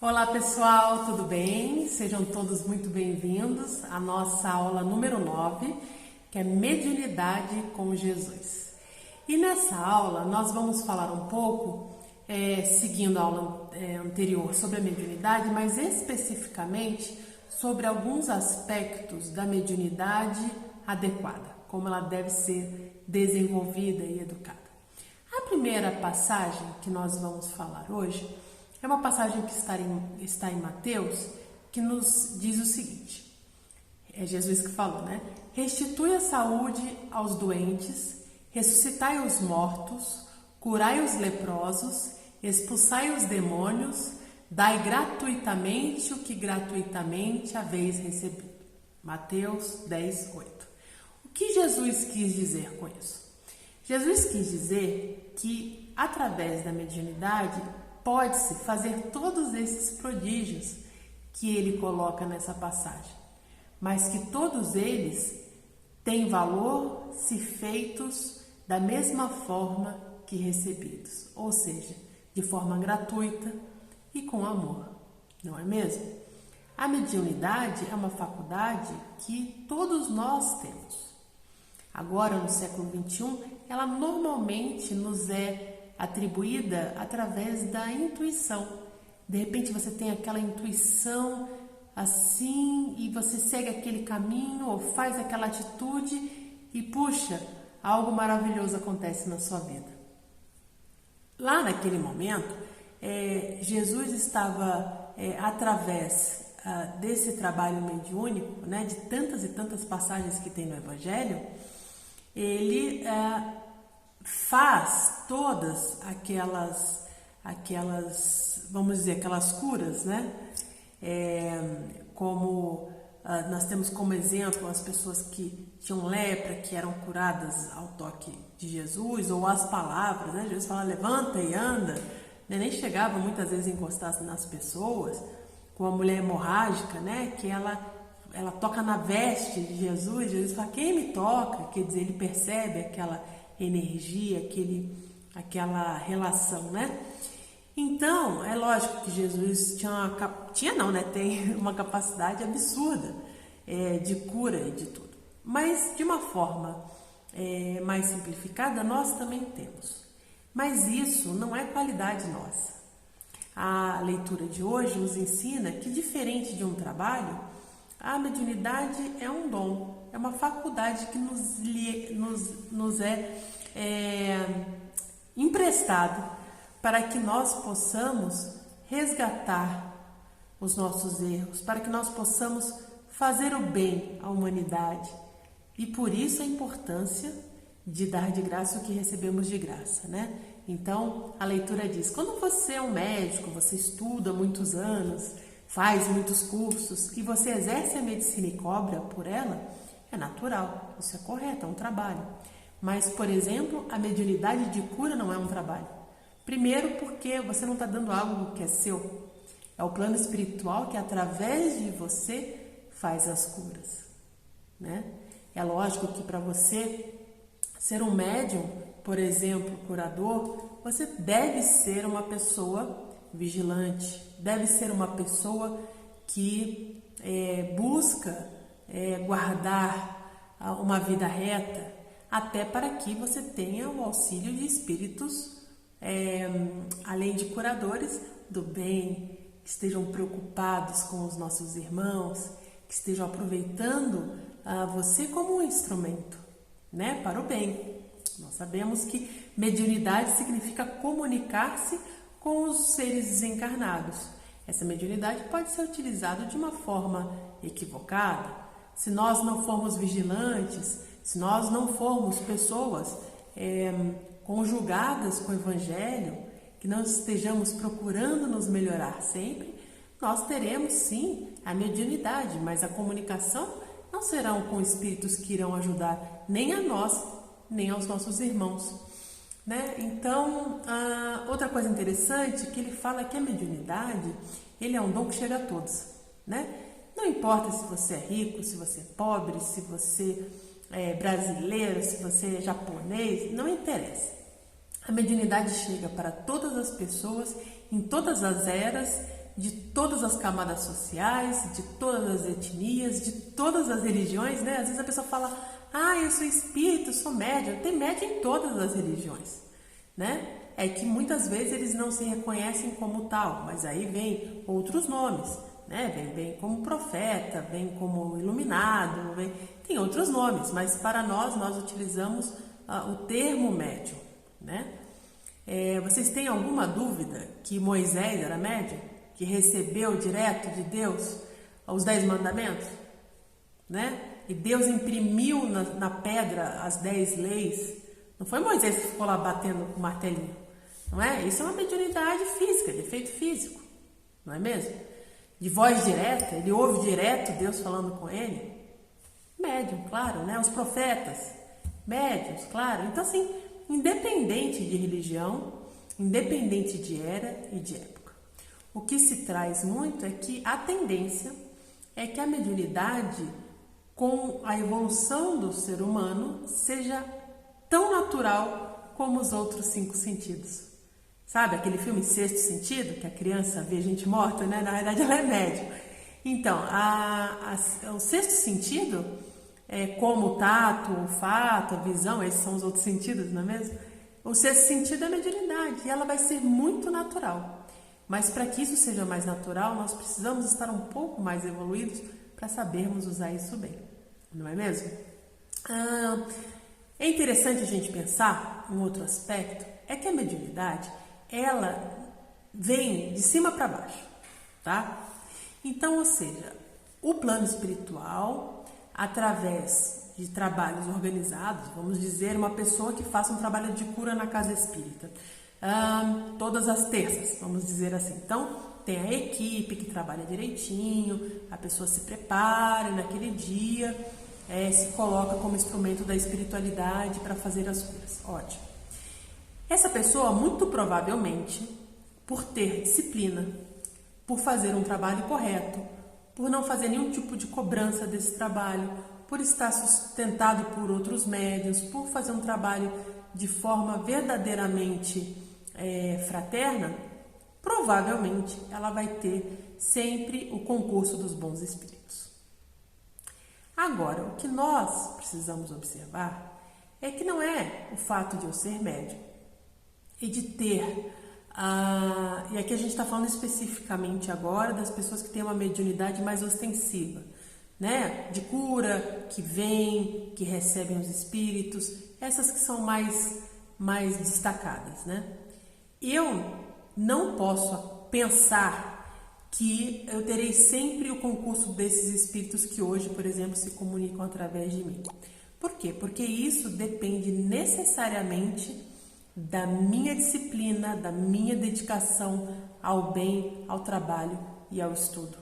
Olá pessoal, tudo bem? Sejam todos muito bem-vindos à nossa aula número 9, que é Mediunidade com Jesus. E nessa aula nós vamos falar um pouco, seguindo a aula anterior, sobre a mediunidade, mas especificamente sobre alguns aspectos da mediunidade adequada, como ela deve ser desenvolvida e educada. A primeira passagem que nós vamos falar hoje é uma passagem que está em Mateus, que nos diz o seguinte, é Jesus que falou, né? Restitui a saúde aos doentes, ressuscitai os mortos, curai os leprosos, expulsai os demônios, dai gratuitamente o que gratuitamente haveis recebido. Mateus 10, 8. O que Jesus quis dizer com isso? Jesus quis dizer que, através da mediunidade, pode-se fazer todos esses prodígios que ele coloca nessa passagem, mas que todos eles têm valor se feitos da mesma forma que recebidos, ou seja, de forma gratuita e com amor, não é mesmo? A mediunidade é uma faculdade que todos nós temos. Agora, no século XXI, ela normalmente nos é atribuída através da intuição. De repente você tem aquela intuição assim e você segue aquele caminho ou faz aquela atitude e puxa, algo maravilhoso acontece na sua vida. Lá naquele momento, Jesus estava através desse trabalho mediúnico, né, de tantas e tantas passagens que tem no Evangelho, ele faz todas aquelas, vamos dizer, aquelas curas, né? Como nós temos como exemplo as pessoas que tinham lepra, que eram curadas ao toque de Jesus, ou as palavras, né? Jesus fala, levanta e anda, né? Nem chegava muitas vezes a encostar nas pessoas, com a mulher hemorrágica, né? Que ela toca na veste de Jesus, Jesus fala, quem me toca? Quer dizer, ele percebe aquela energia, aquela relação, né? Então, é lógico que Jesus tem uma capacidade absurda de cura e de tudo. Mas, de uma forma mais simplificada, nós também temos. Mas isso não é qualidade nossa. A leitura de hoje nos ensina que, diferente de um trabalho, a mediunidade é um dom, é uma faculdade que nos é emprestado para que nós possamos resgatar os nossos erros, para que nós possamos fazer o bem à humanidade. E por isso a importância de dar de graça o que recebemos de graça, né? Então, a leitura diz, quando você é um médico, você estuda há muitos anos, faz muitos cursos e você exerce a medicina e cobra por ela, é natural, isso é correto, é um trabalho. Mas, por exemplo, a mediunidade de cura não é um trabalho. Primeiro porque você não está dando algo que é seu. É o plano espiritual que, através de você, faz as curas, né? É lógico que para você ser um médium, por exemplo, curador, você deve ser uma pessoa vigilante, deve ser uma pessoa que busca guardar uma vida reta, até para que você tenha o auxílio de espíritos, além de curadores do bem, que estejam preocupados com os nossos irmãos, que estejam aproveitando você como um instrumento, né, para o bem. Nós sabemos que mediunidade significa comunicar-se com os seres desencarnados. Essa mediunidade pode ser utilizada de uma forma equivocada. Se nós não formos vigilantes, se nós não formos pessoas conjugadas com o Evangelho, que não estejamos procurando nos melhorar sempre, nós teremos sim a mediunidade, mas a comunicação não serão com espíritos que irão ajudar nem a nós, nem aos nossos irmãos, né? Então, outra coisa interessante é que ele fala que a mediunidade, ele é um dom que chega a todos, né? Não importa se você é rico, se você é pobre, se você é brasileiro, se você é japonês, não interessa. A mediunidade chega para todas as pessoas, em todas as eras de todas as camadas sociais, de todas as etnias, de todas as religiões, né? Às vezes a pessoa fala, eu sou espírito, eu sou médium. Tem médium em todas as religiões, né? É que muitas vezes eles não se reconhecem como tal, mas aí vem outros nomes, né? Vem como profeta, vem como iluminado, tem outros nomes, mas para nós utilizamos o termo médium, né? Vocês têm alguma dúvida que Moisés era médium? Que recebeu direto de Deus os 10 mandamentos? Né? E Deus imprimiu na pedra as 10 leis. Não foi Moisés que ficou lá batendo com o martelinho, não é? Isso é uma mediunidade física, de efeito físico, não é mesmo? De voz direta, ele ouve direto Deus falando com ele. Médium, claro, né? Os profetas, médiums, claro. Então, assim, independente de religião, independente de era e de época. O que se traz muito é que a tendência é que a mediunidade, com a evolução do ser humano, seja tão natural como os outros 5 sentidos. Sabe aquele filme Sexto Sentido, que a criança vê gente morta, né? Na verdade ela é médium. Então, o sexto sentido, como o tato, o olfato, a visão, esses são os outros sentidos, não é mesmo? O sexto sentido é a mediunidade e ela vai ser muito natural. Mas para que isso seja mais natural, nós precisamos estar um pouco mais evoluídos para sabermos usar isso bem, não é mesmo? É interessante a gente pensar um outro aspecto, é que a mediunidade, ela vem de cima para baixo, tá? Então, ou seja, o plano espiritual, através de trabalhos organizados, vamos dizer, uma pessoa que faça um trabalho de cura na casa espírita, todas as terças, vamos dizer assim. Então, tem a equipe que trabalha direitinho, a pessoa se prepara naquele dia, se coloca como instrumento da espiritualidade para fazer as curas. Ótimo. Essa pessoa, muito provavelmente, por ter disciplina, por fazer um trabalho correto, por não fazer nenhum tipo de cobrança desse trabalho, por estar sustentado por outros médiuns, por fazer um trabalho de forma verdadeiramente fraterna, provavelmente ela vai ter sempre o concurso dos bons espíritos. Agora, o que nós precisamos observar é que não é o fato de eu ser médium e de ter, e aqui a gente está falando especificamente agora das pessoas que têm uma mediunidade mais ostensiva, né? De cura, que vêm, que recebem os espíritos, essas que são mais destacadas, né? Eu não posso pensar que eu terei sempre o concurso desses espíritos que hoje, por exemplo, se comunicam através de mim. Por quê? Porque isso depende necessariamente da minha disciplina, da minha dedicação ao bem, ao trabalho e ao estudo.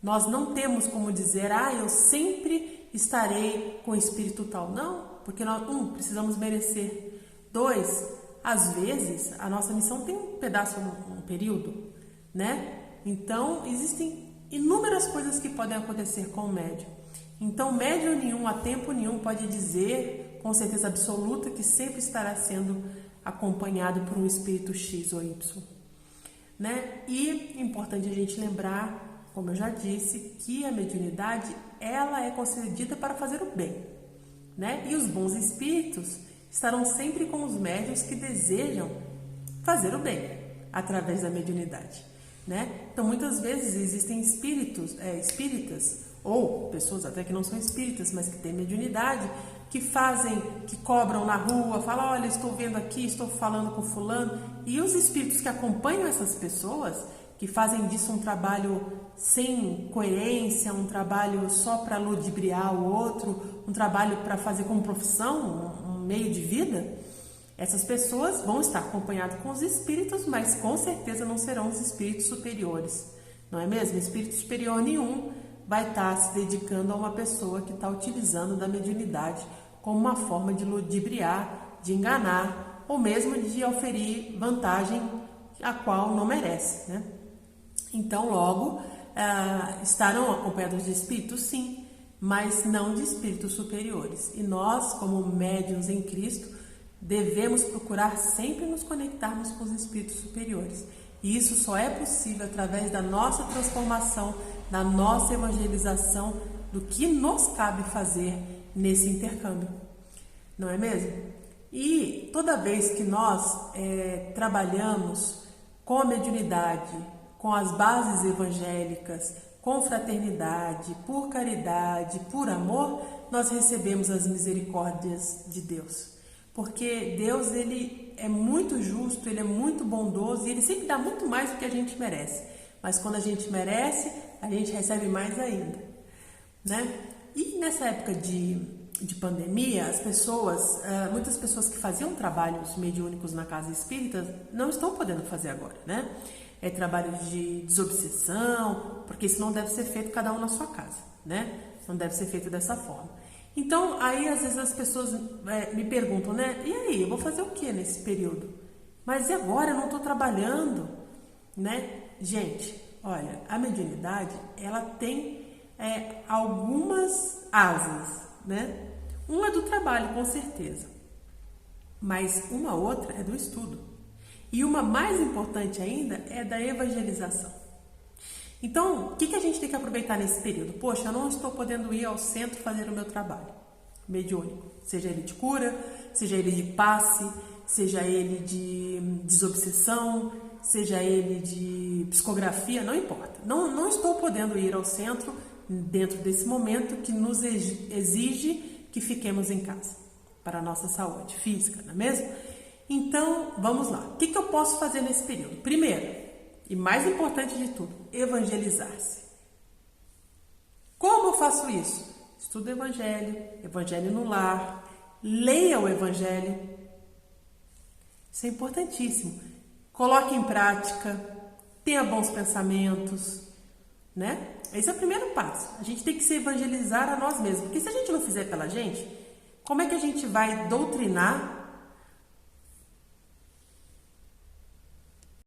Nós não temos como dizer, eu sempre estarei com o espírito tal. Não, porque nós, precisamos merecer. 2, às vezes, a nossa missão tem um pedaço, um período, né? Então, existem inúmeras coisas que podem acontecer com o médium. Então, médium nenhum, a tempo nenhum, pode dizer com certeza absoluta que sempre estará sendo acompanhado por um espírito X ou Y, né? E é importante a gente lembrar, como eu já disse, que a mediunidade, ela é concedida para fazer o bem, né? E os bons espíritos estarão sempre com os médiuns que desejam fazer o bem através da mediunidade, né? Então, muitas vezes existem espíritas ou pessoas até que não são espíritas, mas que têm mediunidade, que cobram na rua, falam, olha, estou vendo aqui, estou falando com fulano, e os espíritos que acompanham essas pessoas, que fazem disso um trabalho sem coerência, um trabalho só para ludibriar o outro, um trabalho para fazer como profissão, um meio de vida, essas pessoas vão estar acompanhadas com os espíritos, mas com certeza não serão os espíritos superiores, não é mesmo? Espírito superior nenhum vai estar se dedicando a uma pessoa que está utilizando da mediunidade como uma forma de ludibriar, de enganar, ou mesmo de oferir vantagem a qual não merece, né? Então, logo, estarão acompanhados de espíritos, sim, mas não de espíritos superiores. E nós, como médiuns em Cristo, devemos procurar sempre nos conectarmos com os espíritos superiores. E isso só é possível através da nossa transformação, da nossa evangelização, do que nos cabe fazer nesse intercâmbio. Não é mesmo? E toda vez que nós trabalhamos com a mediunidade, com as bases evangélicas, com fraternidade, por caridade, por amor, nós recebemos as misericórdias de Deus. Porque Deus, ele é muito justo, ele é muito bondoso e ele sempre dá muito mais do que a gente merece. Mas quando a gente merece, a gente recebe mais ainda, né? E nessa época de pandemia, as pessoas, muitas pessoas que faziam trabalhos mediúnicos na casa espírita não estão podendo fazer agora, né? Trabalho de desobsessão, porque isso não deve ser feito cada um na sua casa, né? Não deve ser feito dessa forma. Então, aí às vezes as pessoas me perguntam, né? E aí, eu vou fazer o que nesse período? Mas e agora? Eu não estou trabalhando, né? Gente, olha, a mediunidade, ela tem algumas asas, né? Uma é do trabalho, com certeza, mas uma outra é do estudo. E uma mais importante ainda é da evangelização. Então, o que a gente tem que aproveitar nesse período? Poxa, eu não estou podendo ir ao centro fazer o meu trabalho mediúnico, seja ele de cura, seja ele de passe, seja ele de desobsessão, seja ele de psicografia, não importa. Não estou podendo ir ao centro dentro desse momento que nos exige que fiquemos em casa para a nossa saúde física, não é mesmo? Então, vamos lá. O que eu posso fazer nesse período? Primeiro, e mais importante de tudo, evangelizar-se. Como eu faço isso? Estudo o Evangelho, Evangelho no lar, leia o Evangelho. Isso é importantíssimo. Coloque em prática, tenha bons pensamentos, né? Esse é o primeiro passo. A gente tem que se evangelizar a nós mesmos, porque se a gente não fizer pela gente, como é que a gente vai doutrinar